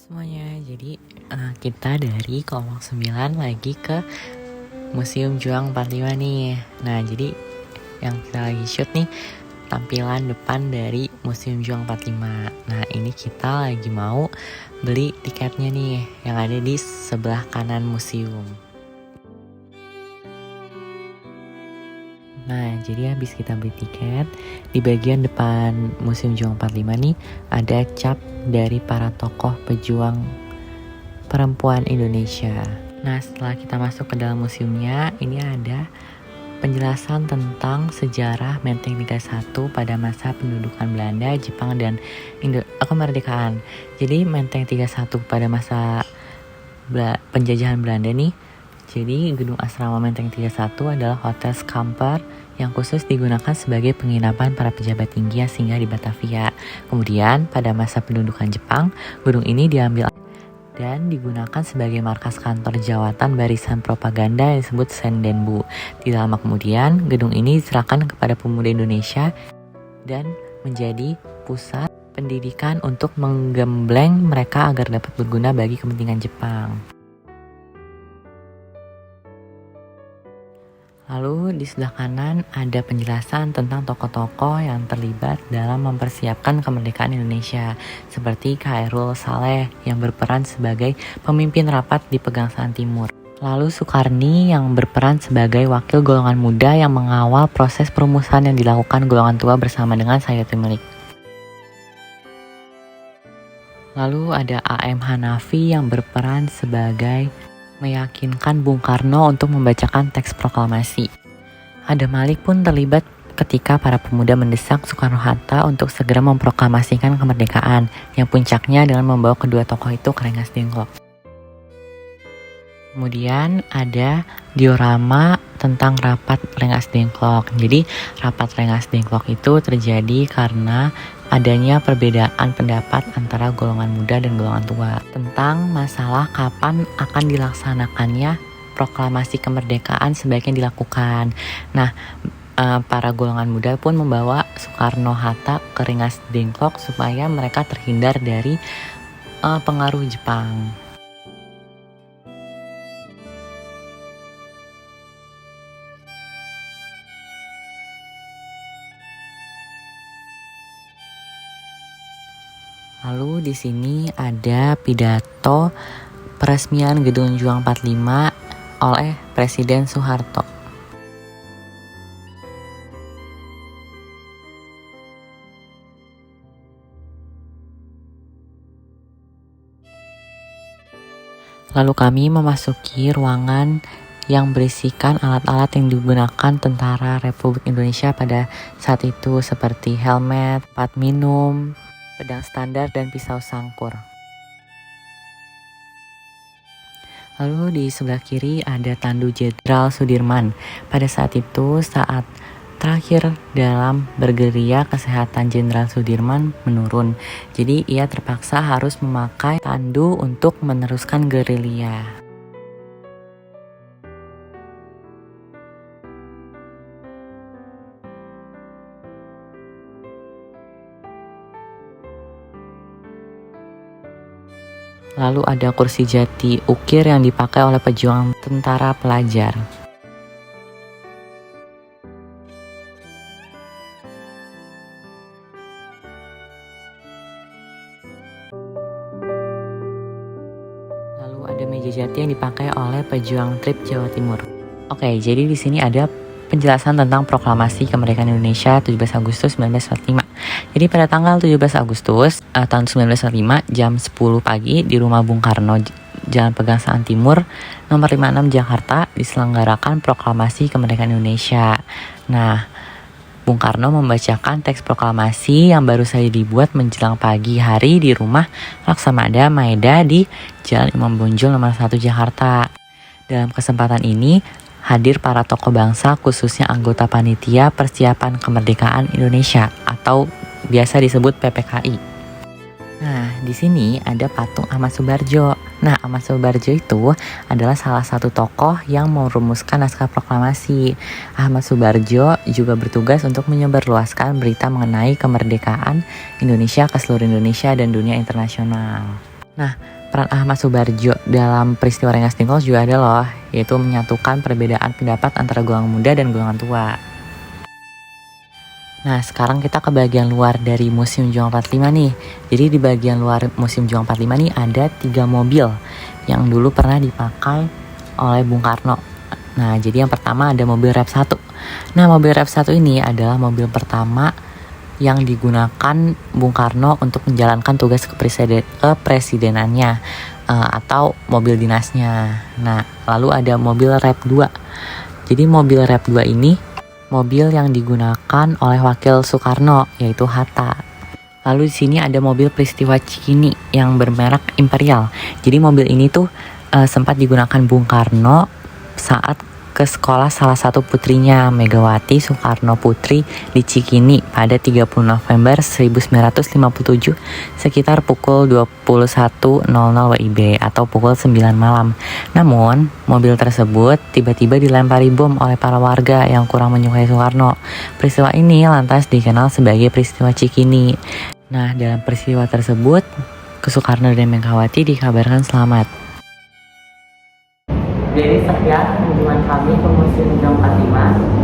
Semuanya, jadi kita dari kelompok 9 lagi ke Museum Juang 45 nih. Nah, jadi yang kita lagi shoot nih tampilan depan dari Museum Juang 45. Nah, ini kita lagi mau beli tiketnya nih yang ada di sebelah kanan museum. Nah, jadi habis kita beli tiket, di bagian depan Museum Juang 45 nih ada cap dari para tokoh pejuang perempuan Indonesia. Nah, setelah kita masuk ke dalam museumnya, ini ada penjelasan tentang sejarah Menteng 31 pada masa pendudukan Belanda, Jepang, dan kemerdekaan. Jadi Menteng 31 pada masa penjajahan Belanda nih, jadi gedung asrama Menteng 31 adalah Hotel Skamper yang khusus digunakan sebagai penginapan para pejabat tinggi yang singgah di Batavia. Kemudian pada masa pendudukan Jepang, gedung ini diambil dan digunakan sebagai markas kantor jawatan barisan propaganda yang disebut Sendenbu. Tidak lama kemudian, gedung ini diserahkan kepada pemuda Indonesia dan menjadi pusat pendidikan untuk menggembleng mereka agar dapat berguna bagi kepentingan Jepang. Lalu di sebelah kanan ada penjelasan tentang tokoh-tokoh yang terlibat dalam mempersiapkan kemerdekaan Indonesia, seperti Khairul Saleh yang berperan sebagai pemimpin rapat di Pegangsaan Timur. Lalu Sukarni yang berperan sebagai wakil golongan muda yang mengawal proses perumusan yang dilakukan golongan tua bersama dengan Sayyidatul Milik. Lalu ada A.M. Hanafi yang berperan sebagai meyakinkan Bung Karno untuk membacakan teks proklamasi. Ada Malik pun terlibat ketika para pemuda mendesak Soekarno-Hatta untuk segera memproklamasikan kemerdekaan, yang puncaknya dengan membawa kedua tokoh itu ke Rengas Dengklok. Kemudian ada diorama tentang rapat Rengas Dengklok. Jadi rapat Rengas Dengklok itu terjadi karena adanya perbedaan pendapat antara golongan muda dan golongan tua tentang masalah kapan akan dilaksanakannya proklamasi kemerdekaan sebaiknya dilakukan. Nah, para golongan muda pun membawa Soekarno-Hatta ke Rengas Dengklok supaya mereka terhindar dari pengaruh Jepang. Lalu di sini ada pidato peresmian Gedung Juang 45 oleh Presiden Soeharto. Lalu kami memasuki ruangan yang berisikan alat-alat yang digunakan tentara Republik Indonesia pada saat itu seperti helmet, tempat minum, pedang standar, dan pisau sangkur. Lalu di sebelah kiri ada tandu Jenderal Sudirman. Pada saat itu, saat terakhir dalam bergerilya, kesehatan Jenderal Sudirman menurun. Jadi ia terpaksa harus memakai tandu untuk meneruskan gerilya. Lalu ada kursi jati ukir yang dipakai oleh pejuang tentara pelajar. Lalu ada meja jati yang dipakai oleh pejuang Trip Jawa Timur. Oke, jadi di sini ada penjelasan tentang proklamasi kemerdekaan Indonesia 17 Agustus 1945. Jadi pada tanggal 17 Agustus tahun 1945 jam 10 pagi di rumah Bung Karno, Jalan Pegangsaan Timur, nomor 56 Jakarta, diselenggarakan proklamasi kemerdekaan Indonesia. Nah, Bung Karno membacakan teks proklamasi yang baru saja dibuat menjelang pagi hari di rumah Laksamada Maeda di Jalan Imam Bonjol nomor 1 Jakarta. Dalam kesempatan ini, hadir para tokoh bangsa, khususnya anggota panitia persiapan kemerdekaan Indonesia atau biasa disebut PPKI. Nah, di sini ada patung Ahmad Subarjo. Nah, Ahmad Subarjo itu adalah salah satu tokoh yang merumuskan naskah proklamasi. Ahmad Subarjo juga bertugas untuk menyebarluaskan berita mengenai kemerdekaan Indonesia ke seluruh Indonesia dan dunia internasional. Nah, Peran Ahmad Subarjo dalam peristiwa Rengas Dengklok juga ada loh, yaitu menyatukan perbedaan pendapat antara golongan muda dan golongan tua. Nah, sekarang kita ke bagian luar dari Museum Juang 45 nih. Jadi di bagian luar Museum Juang 45 nih ada 3 mobil yang dulu pernah dipakai oleh Bung Karno. Nah, jadi yang pertama ada mobil Rev 1. Nah, mobil Rev 1 ini adalah mobil pertama yang digunakan Bung Karno untuk menjalankan tugas kepresidenannya atau mobil dinasnya. Nah, lalu ada mobil Rev 2. Jadi mobil Rev 2 ini mobil yang digunakan oleh Wakil Soekarno, yaitu Hatta. Lalu di sini ada mobil peristiwa Cikini yang bermerek Imperial. Jadi mobil ini tuh sempat digunakan Bung Karno saat ke sekolah salah satu putrinya, Megawati Soekarno Putri, di Cikini pada 30 November 1957 sekitar pukul 21.00 WIB atau pukul 9 malam. Namun, mobil tersebut tiba-tiba dilempari bom oleh para warga yang kurang menyukai Soekarno. Peristiwa ini lantas dikenal sebagai peristiwa Cikini. Nah, dalam peristiwa tersebut, Soekarno dan Megawati dikabarkan selamat. Jadi sekian kunjungan kami ke Museum Juang 45.